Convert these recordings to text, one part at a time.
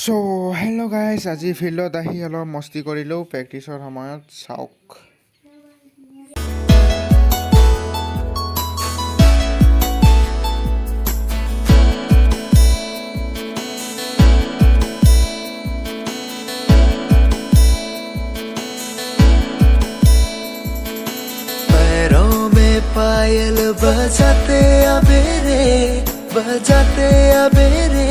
So hello' guys, আজি ফিল্ডত আহি অলপ মস্তি কৰিলোঁ প্ৰেক্টিছৰ সময়ত। চাওক पैरों में पायल बजाते अबेरे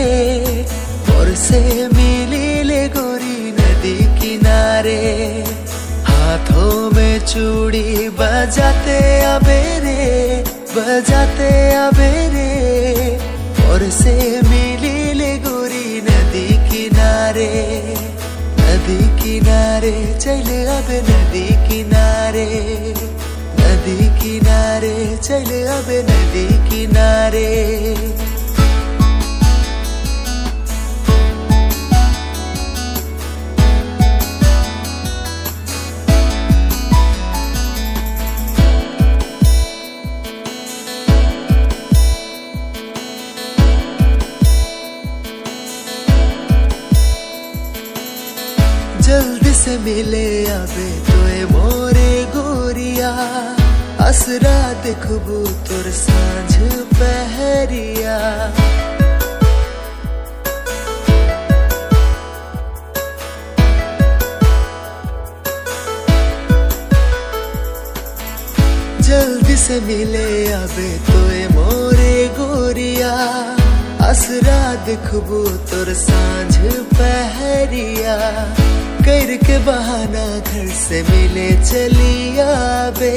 और से मिली ले गोरी नदी किनारे। हाथों में चूड़ी बजाते अबेरे और से मिली ले गोरी नदी किनारे। चल अब नदी किनारे चल अब नदी किनारे। जल्दी से मिले आबे तोए मोरे गोरिया। असरा देखबू तोर सांझ पहरिया। जल्दी से मिले आबे तोए मोरे गोरिया। असरा देखबू तोर सांझ पहरिया। कर के बहाना घर से मिले चलिया बे।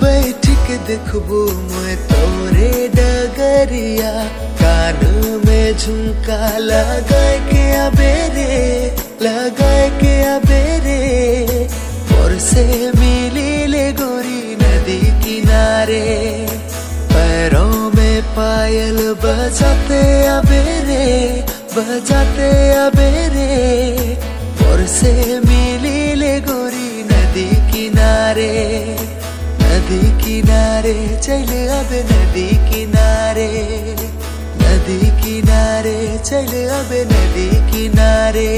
बैठ के देखबू मैं तोरे डगरिया। कान में झुमका लगा के अबेरे और से मिली ले गोरी नदी किनारे। पैरों में पायल बजाते अबेरे और से मिली ले गोरी नदी किनारे। चल अब नदी किनारे चल अब नदी किनारे।